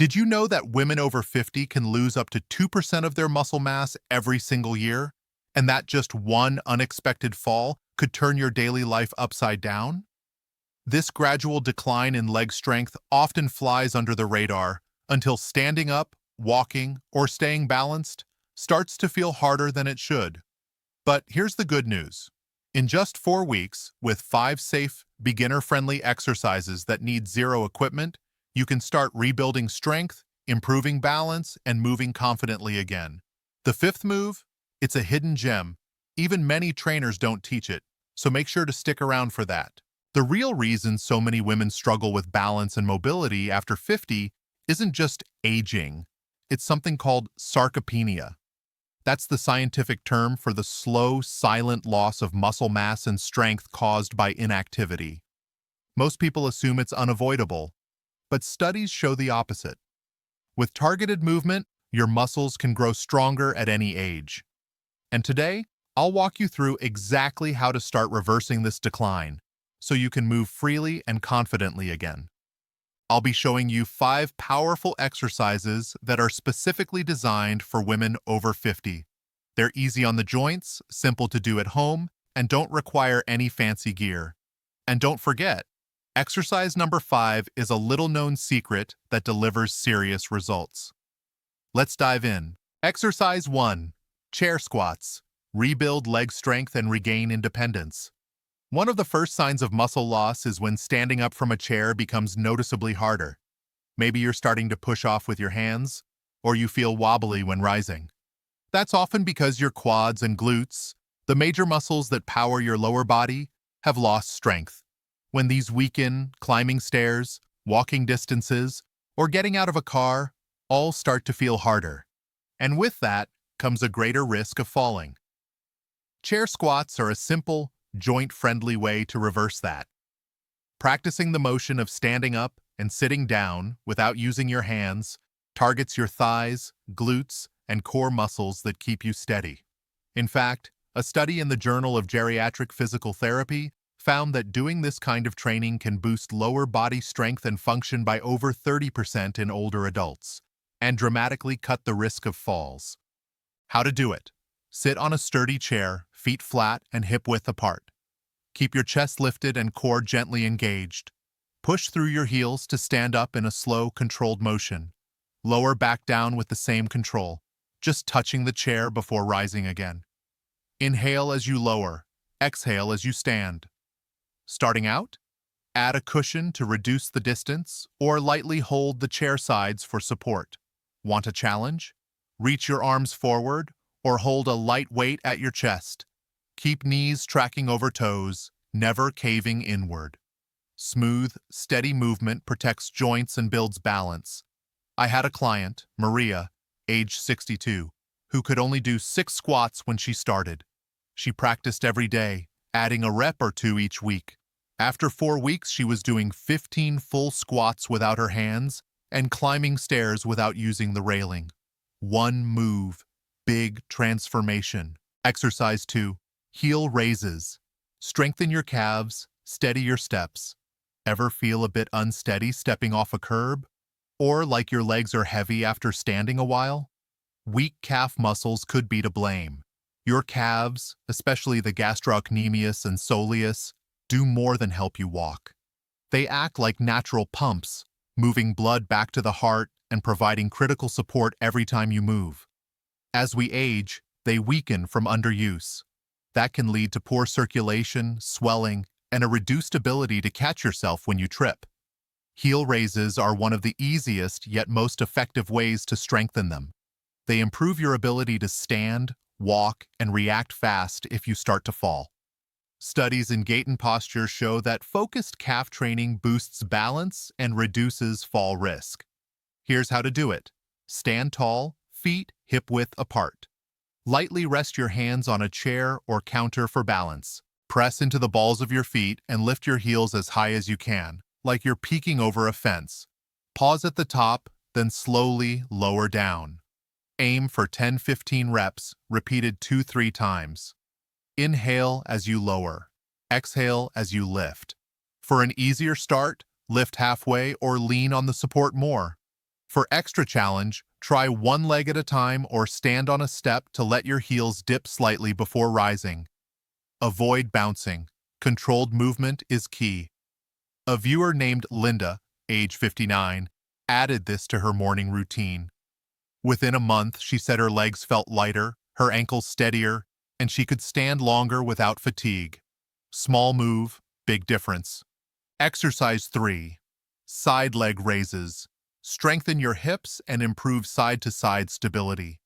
Did you know that women over 50 can lose up to 2% of their muscle mass every single year? And that just one unexpected fall could turn your daily life upside down? This gradual decline in leg strength often flies under the radar until standing up, walking, or staying balanced starts to feel harder than it should. But here's the good news. In just 4 weeks, with 5 safe, beginner-friendly exercises that need zero equipment, you can start rebuilding strength, improving balance, and moving confidently again. The fifth move? It's a hidden gem. Even many trainers don't teach it, so make sure to stick around for that. The real reason so many women struggle with balance and mobility after 50 isn't just aging. It's something called sarcopenia. That's the scientific term for the slow, silent loss of muscle mass and strength caused by inactivity. Most people assume it's unavoidable, but studies show the opposite. With targeted movement, your muscles can grow stronger at any age. And today, I'll walk you through exactly how to start reversing this decline, so you can move freely and confidently again. I'll be showing you 5 powerful exercises that are specifically designed for women over 50. They're easy on the joints, simple to do at home, and don't require any fancy gear. And don't forget, exercise number 5 is a little-known secret that delivers serious results. Let's dive in. Exercise 1. Chair squats. Rebuild leg strength and regain independence. One of the first signs of muscle loss is when standing up from a chair becomes noticeably harder. Maybe you're starting to push off with your hands, or you feel wobbly when rising. That's often because your quads and glutes, the major muscles that power your lower body, have lost strength. When these weaken, climbing stairs, walking distances, or getting out of a car all start to feel harder. And with that comes a greater risk of falling. Chair squats are a simple, joint-friendly way to reverse that. Practicing the motion of standing up and sitting down without using your hands targets your thighs, glutes, and core muscles that keep you steady. In fact, a study in the Journal of Geriatric Physical Therapy found that doing this kind of training can boost lower body strength and function by over 30% in older adults, and dramatically cut the risk of falls. How to do it? Sit on a sturdy chair, feet flat and hip-width apart. Keep your chest lifted and core gently engaged. Push through your heels to stand up in a slow, controlled motion. Lower back down with the same control, just touching the chair before rising again. Inhale as you lower, exhale as you stand. Starting out, add a cushion to reduce the distance or lightly hold the chair sides for support. Want a challenge? Reach your arms forward or hold a light weight at your chest. Keep knees tracking over toes, never caving inward. Smooth, steady movement protects joints and builds balance. I had a client, Maria, age 62, who could only do 6 squats when she started. She practiced every day, adding a rep or 2 each week. After 4 weeks, she was doing 15 full squats without her hands and climbing stairs without using the railing. One move, big transformation. Exercise 2. Heel raises. Strengthen your calves, steady your steps. Ever feel a bit unsteady stepping off a curb? Or like your legs are heavy after standing a while? Weak calf muscles could be to blame. Your calves, especially the gastrocnemius and soleus, do more than help you walk. They act like natural pumps, moving blood back to the heart and providing critical support every time you move. As we age, they weaken from underuse. That can lead to poor circulation, swelling, and a reduced ability to catch yourself when you trip. Heel raises are one of the easiest yet most effective ways to strengthen them. They improve your ability to stand, walk, and react fast if you start to fall. Studies in gait and posture show that focused calf training boosts balance and reduces fall risk. Here's how to do it. Stand tall, feet hip-width apart. Lightly rest your hands on a chair or counter for balance. Press into the balls of your feet and lift your heels as high as you can, like you're peeking over a fence. Pause at the top, then slowly lower down. Aim for 10-15 reps, repeated 2-3 times. Inhale as you lower. Exhale as you lift. For an easier start, lift halfway or lean on the support more. For extra challenge, try one leg at a time or stand on a step to let your heels dip slightly before rising. Avoid bouncing. Controlled movement is key. A viewer named Linda, age 59, added this to her morning routine. Within a month, she said her legs felt lighter, her ankles steadier, and she could stand longer without fatigue. Small move, big difference. Exercise 3. Side leg raises. Strengthen your hips and improve side-to-side stability.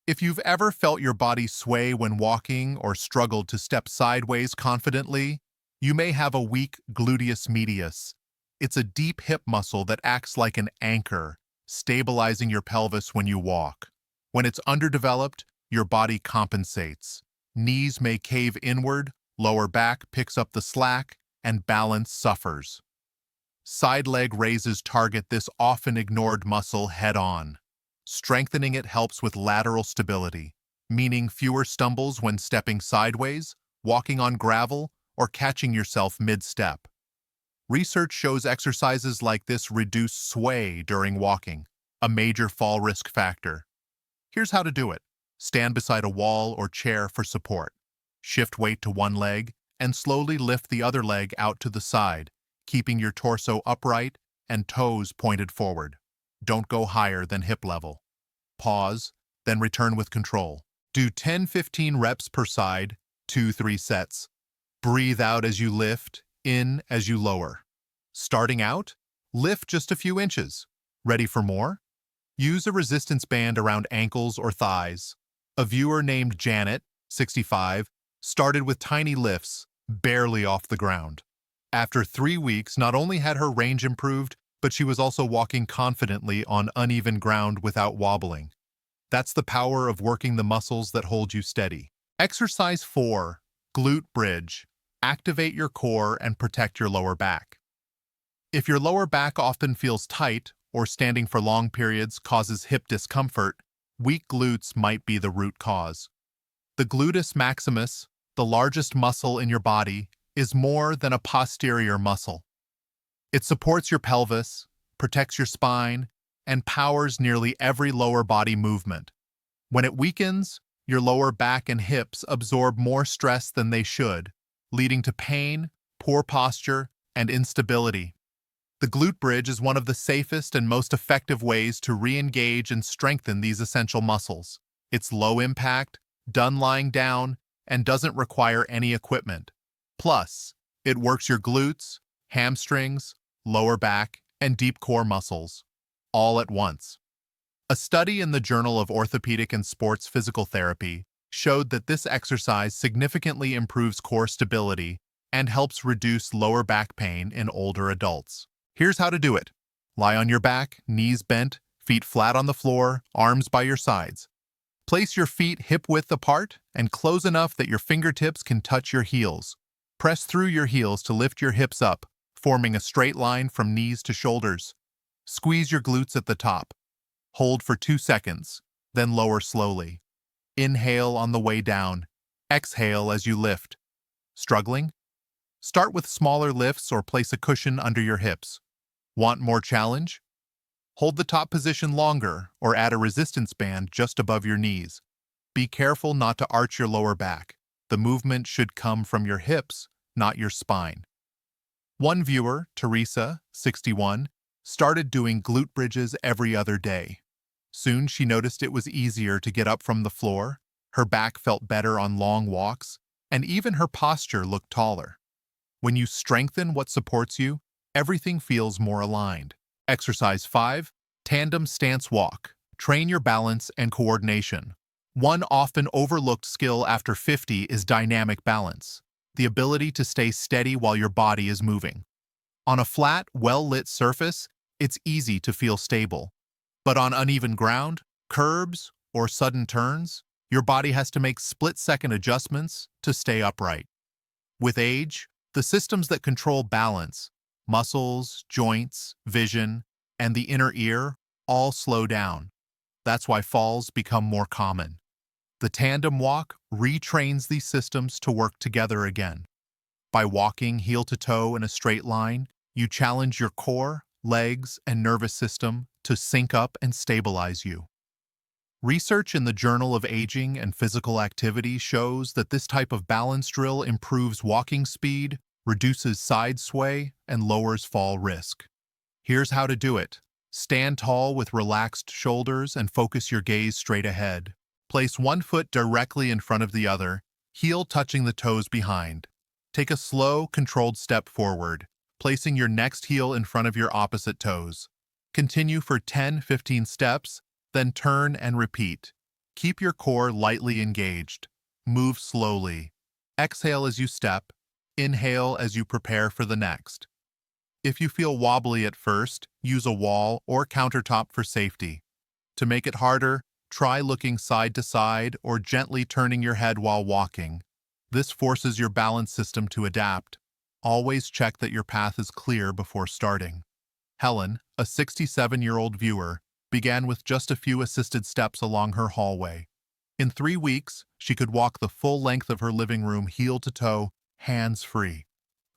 If you've ever felt your body sway when walking or struggled to step sideways confidently, you may have a weak gluteus medius. It's a deep hip muscle that acts like an anchor, stabilizing your pelvis when you walk. When it's underdeveloped, your body compensates. Knees may cave inward, lower back picks up the slack, and balance suffers. Side leg raises target this often ignored muscle head-on. Strengthening it helps with lateral stability, meaning fewer stumbles when stepping sideways, walking on gravel, or catching yourself mid-step. Research shows exercises like this reduce sway during walking, a major fall risk factor. Here's how to do it. Stand beside a wall or chair for support. Shift weight to one leg and slowly lift the other leg out to the side, keeping your torso upright and toes pointed forward. Don't go higher than hip level. Pause, then return with control. Do 10-15 reps per side, 2-3 sets. Breathe out as you lift, in as you lower. Starting out, lift just a few inches. Ready for more? Use a resistance band around ankles or thighs. A viewer named Janet, 65, started with tiny lifts, barely off the ground. After 3 weeks, not only had her range improved, but she was also walking confidently on uneven ground without wobbling. That's the power of working the muscles that hold you steady. Exercise 4. Glute bridge. Activate your core and protect your lower back. If your lower back often feels tight or standing for long periods causes hip discomfort, weak glutes might be the root cause. The gluteus maximus, the largest muscle in your body, is more than a posterior muscle. It supports your pelvis, protects your spine, and powers nearly every lower body movement. When it weakens, your lower back and hips absorb more stress than they should, leading to pain, poor posture, and instability. The glute bridge is one of the safest and most effective ways to re-engage and strengthen these essential muscles. It's low impact, done lying down, and doesn't require any equipment. Plus, it works your glutes, hamstrings, lower back, and deep core muscles, all at once. A study in the Journal of Orthopedic and Sports Physical Therapy showed that this exercise significantly improves core stability and helps reduce lower back pain in older adults. Here's how to do it. Lie on your back, knees bent, feet flat on the floor, arms by your sides. Place your feet hip-width apart and close enough that your fingertips can touch your heels. Press through your heels to lift your hips up, forming a straight line from knees to shoulders. Squeeze your glutes at the top. Hold for 2 seconds, then lower slowly. Inhale on the way down. Exhale as you lift. Struggling? Start with smaller lifts or place a cushion under your hips. Want more challenge? Hold the top position longer or add a resistance band just above your knees. Be careful not to arch your lower back. The movement should come from your hips, not your spine. One viewer, Teresa, 61, started doing glute bridges every other day. Soon she noticed it was easier to get up from the floor, her back felt better on long walks, and even her posture looked taller. When you strengthen what supports you, everything feels more aligned. Exercise 5. Tandem stance walk. Train your balance and coordination. One often overlooked skill after 50 is dynamic balance, the ability to stay steady while your body is moving. On a flat, well-lit surface, it's easy to feel stable. But on uneven ground, curbs, or sudden turns, your body has to make split-second adjustments to stay upright. With age, the systems that control balance, muscles, joints, vision, and the inner ear all slow down. That's why falls become more common. The tandem walk retrains these systems to work together again. By walking heel to toe in a straight line, you challenge your core, legs, and nervous system to sync up and stabilize you. Research in the Journal of Aging and Physical Activity shows that this type of balance drill improves walking speed, reduces side sway, and lowers fall risk. Here's how to do it. Stand tall with relaxed shoulders and focus your gaze straight ahead. Place one foot directly in front of the other, heel touching the toes behind. Take a slow, controlled step forward, placing your next heel in front of your opposite toes. Continue for 10-15 steps, then turn and repeat. Keep your core lightly engaged. Move slowly. Exhale as you step. Inhale as you prepare for the next. If you feel wobbly at first, use a wall or countertop for safety. To make it harder, try looking side to side or gently turning your head while walking. This forces your balance system to adapt. Always check that your path is clear before starting. Helen, a 67-year-old viewer, began with just a few assisted steps along her hallway. In 3 weeks, she could walk the full length of her living room heel to toe, hands-free.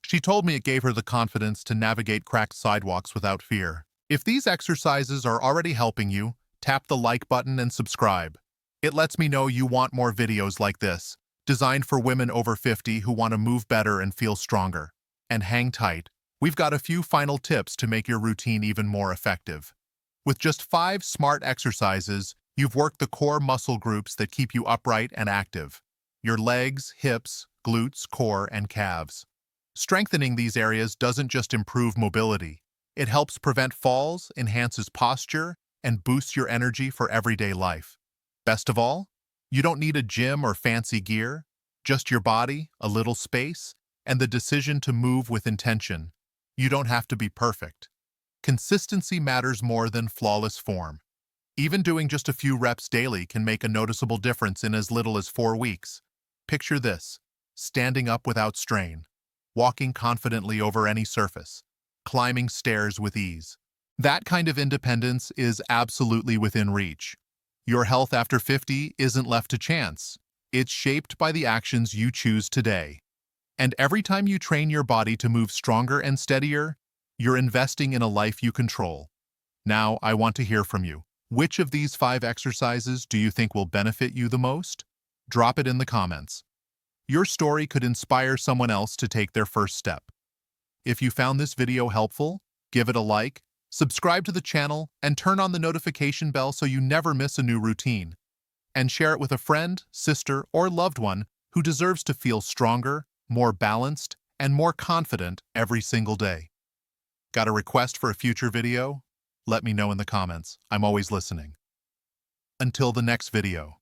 She told me it gave her the confidence to navigate cracked sidewalks without fear. If these exercises are already helping you, tap the like button and subscribe. It lets me know you want more videos like this, designed for women over 50 who want to move better and feel stronger. And hang tight. We've got a few final tips to make your routine even more effective. With just 5 smart exercises, you've worked the core muscle groups that keep you upright and active. Your legs, hips, glutes, core, and calves. Strengthening these areas doesn't just improve mobility. It helps prevent falls, enhances posture, and boosts your energy for everyday life. Best of all, you don't need a gym or fancy gear, just your body, a little space, and the decision to move with intention. You don't have to be perfect. Consistency matters more than flawless form. Even doing just a few reps daily can make a noticeable difference in as little as 4 weeks. Picture this: standing up without strain, walking confidently over any surface, climbing stairs with ease. That kind of independence is absolutely within reach. Your health after 50 isn't left to chance. It's shaped by the actions you choose today. And every time you train your body to move stronger and steadier, you're investing in a life you control. Now, I want to hear from you. Which of these 5 exercises do you think will benefit you the most? Drop it in the comments. Your story could inspire someone else to take their first step. If you found this video helpful, give it a like, subscribe to the channel, and turn on the notification bell so you never miss a new routine. And share it with a friend, sister, or loved one who deserves to feel stronger, more balanced, and more confident every single day. Got a request for a future video? Let me know in the comments. I'm always listening. Until the next video.